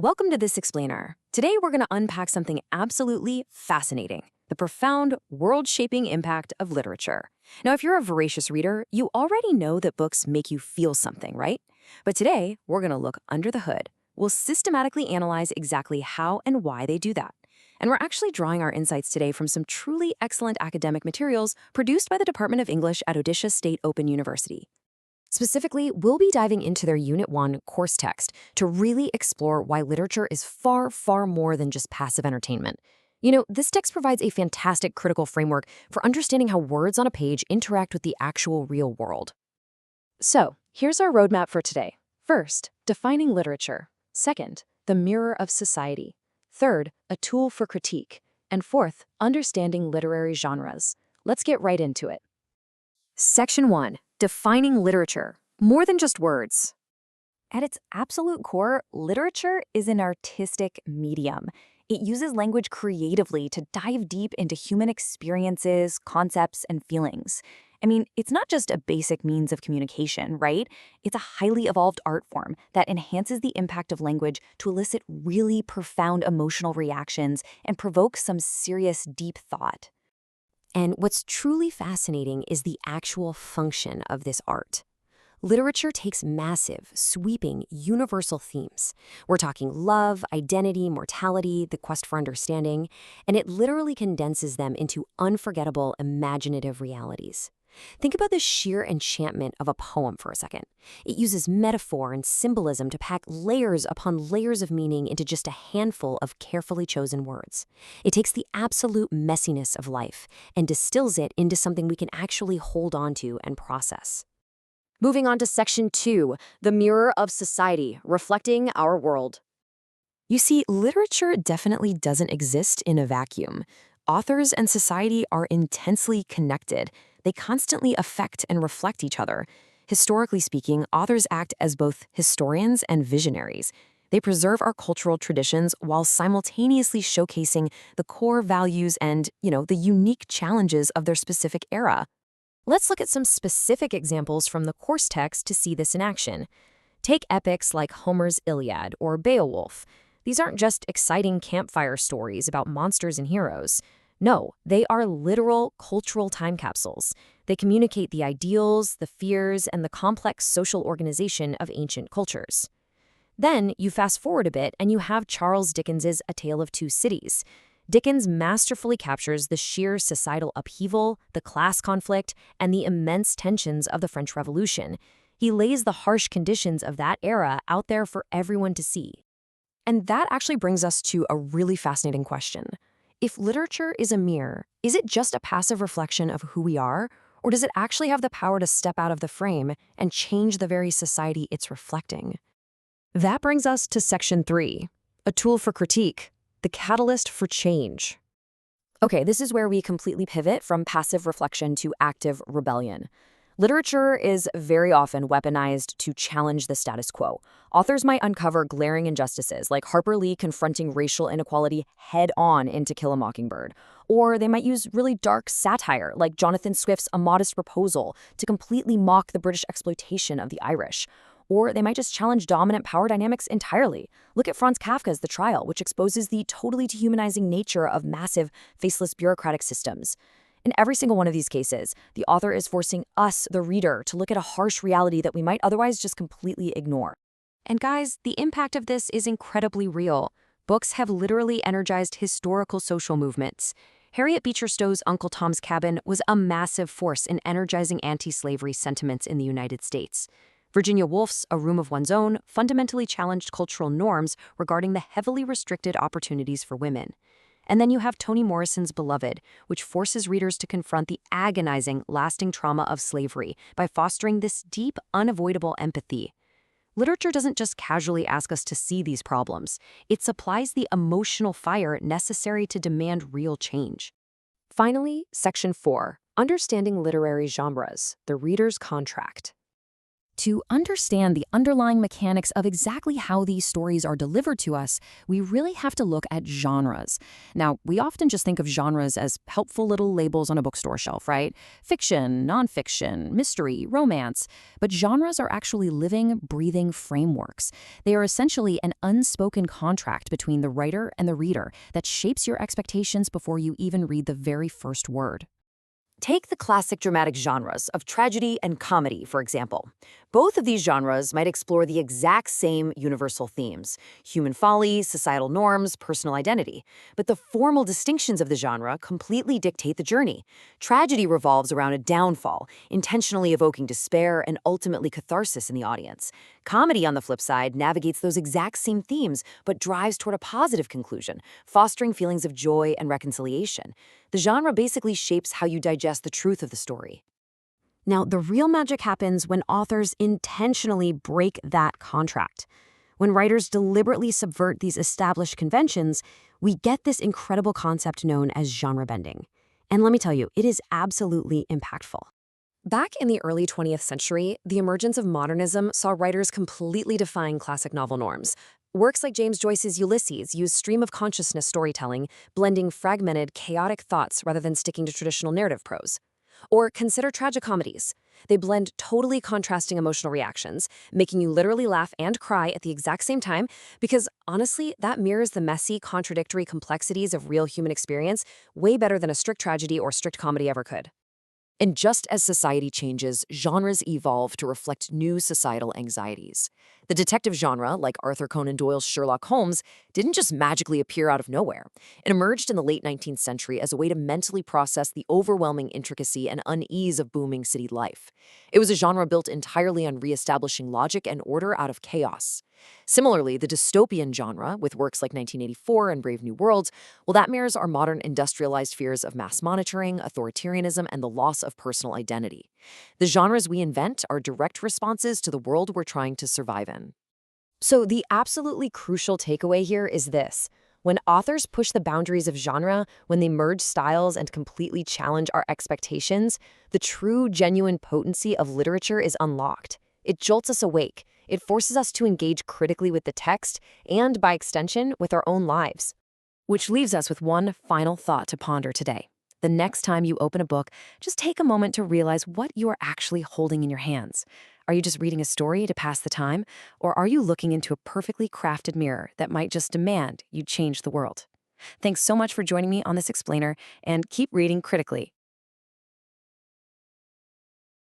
Welcome to This Explainer. Today we're going to unpack something absolutely fascinating, the profound, world-shaping impact of literature. Now, if you're a voracious reader, you already know that books make you feel something, right? But today, we're going to look under the hood. We'll systematically analyze exactly how and why they do that. And we're actually drawing our insights today from some truly excellent academic materials produced by the Department of English at Odisha State Open University. Specifically, we'll be diving into their Unit 1 course text to really explore why literature is far, far more than just passive entertainment. This text provides a fantastic critical framework for understanding how words on a page interact with the actual real world. So, here's our roadmap for today. First, defining literature. Second, the mirror of society. Third, a tool for critique. And fourth, understanding literary genres. Let's get right into it. Section 1. Defining literature. More than just words. At its absolute core, literature is an artistic medium. It uses language creatively to dive deep into human experiences, concepts, and feelings. It's not just a basic means of communication, right? It's a highly evolved art form that enhances the impact of language to elicit really profound emotional reactions and provoke some serious, deep thought. And what's truly fascinating is the actual function of this art. Literature takes massive, sweeping, universal themes. We're talking love, identity, mortality, the quest for understanding, and it literally condenses them into unforgettable, imaginative realities. Think about the sheer enchantment of a poem for a second. It uses metaphor and symbolism to pack layers upon layers of meaning into just a handful of carefully chosen words. It takes the absolute messiness of life and distills it into something we can actually hold on to and process. Moving on to Section 2, the mirror of society, reflecting our world. You see, literature definitely doesn't exist in a vacuum. Authors and society are intensely connected. They constantly affect and reflect each other. Historically speaking, authors act as both historians and visionaries. They preserve our cultural traditions while simultaneously showcasing the core values and, the unique challenges of their specific era. Let's look at some specific examples from the course text to see this in action. Take epics like Homer's Iliad or Beowulf. These aren't just exciting campfire stories about monsters and heroes. No, they are literal cultural time capsules. They communicate the ideals, the fears, and the complex social organization of ancient cultures. Then you fast forward a bit and you have Charles Dickens's A Tale of Two Cities. Dickens masterfully captures the sheer societal upheaval, the class conflict, and the immense tensions of the French Revolution. He lays the harsh conditions of that era out there for everyone to see. And that actually brings us to a really fascinating question. If literature is a mirror, is it just a passive reflection of who we are, or does it actually have the power to step out of the frame and change the very society it's reflecting? That brings us to Section 3, a tool for critique, the catalyst for change. Okay, this is where we completely pivot from passive reflection to active rebellion. Literature is very often weaponized to challenge the status quo. Authors might uncover glaring injustices, like Harper Lee confronting racial inequality head-on in To Kill a Mockingbird. Or they might use really dark satire, like Jonathan Swift's A Modest Proposal, to completely mock the British exploitation of the Irish. Or they might just challenge dominant power dynamics entirely. Look at Franz Kafka's The Trial, which exposes the totally dehumanizing nature of massive, faceless bureaucratic systems. In every single one of these cases, the author is forcing us, the reader, to look at a harsh reality that we might otherwise just completely ignore. And guys, the impact of this is incredibly real. Books have literally energized historical social movements. Harriet Beecher Stowe's Uncle Tom's Cabin was a massive force in energizing anti-slavery sentiments in the United States. Virginia Woolf's A Room of One's Own fundamentally challenged cultural norms regarding the heavily restricted opportunities for women. And then you have Toni Morrison's Beloved, which forces readers to confront the agonizing, lasting trauma of slavery by fostering this deep, unavoidable empathy. Literature doesn't just casually ask us to see these problems. It supplies the emotional fire necessary to demand real change. Finally, Section 4, Understanding Literary Genres, the Reader's Contract. To understand the underlying mechanics of exactly how these stories are delivered to us, we really have to look at genres. Now, we often just think of genres as helpful little labels on a bookstore shelf, right? Fiction, nonfiction, mystery, romance. But genres are actually living, breathing frameworks. They are essentially an unspoken contract between the writer and the reader that shapes your expectations before you even read the very first word. Take the classic dramatic genres of tragedy and comedy, for example. Both of these genres might explore the exact same universal themes: human folly, societal norms, personal identity. But the formal distinctions of the genre completely dictate the journey. Tragedy revolves around a downfall, intentionally evoking despair and ultimately catharsis in the audience. Comedy, on the flip side, navigates those exact same themes, but drives toward a positive conclusion, fostering feelings of joy and reconciliation. The genre basically shapes how you digest the truth of the story. Now, the real magic happens when authors intentionally break that contract. When writers deliberately subvert these established conventions, we get this incredible concept known as genre bending. And let me tell you, it is absolutely impactful. Back in the early 20th century, the emergence of modernism saw writers completely defying classic novel norms. Works like James Joyce's Ulysses use stream of consciousness storytelling, blending fragmented, chaotic thoughts rather than sticking to traditional narrative prose. Or consider tragicomedies. They blend totally contrasting emotional reactions, making you literally laugh and cry at the exact same time, because honestly, that mirrors the messy, contradictory complexities of real human experience way better than a strict tragedy or strict comedy ever could. And just as society changes, genres evolve to reflect new societal anxieties. The detective genre, like Arthur Conan Doyle's Sherlock Holmes, didn't just magically appear out of nowhere. It emerged in the late 19th century as a way to mentally process the overwhelming intricacy and unease of booming city life. It was a genre built entirely on reestablishing logic and order out of chaos. Similarly, the dystopian genre, with works like 1984 and Brave New World, well, that mirrors our modern industrialized fears of mass monitoring, authoritarianism, and the loss of personal identity. The genres we invent are direct responses to the world we're trying to survive in. So the absolutely crucial takeaway here is this. When authors push the boundaries of genre, when they merge styles and completely challenge our expectations, the true, genuine potency of literature is unlocked. It jolts us awake. It forces us to engage critically with the text and, by extension, with our own lives. Which leaves us with one final thought to ponder today. The next time you open a book, just take a moment to realize what you are actually holding in your hands. Are you just reading a story to pass the time, or are you looking into a perfectly crafted mirror that might just demand you change the world? Thanks so much for joining me on this explainer, and keep reading critically.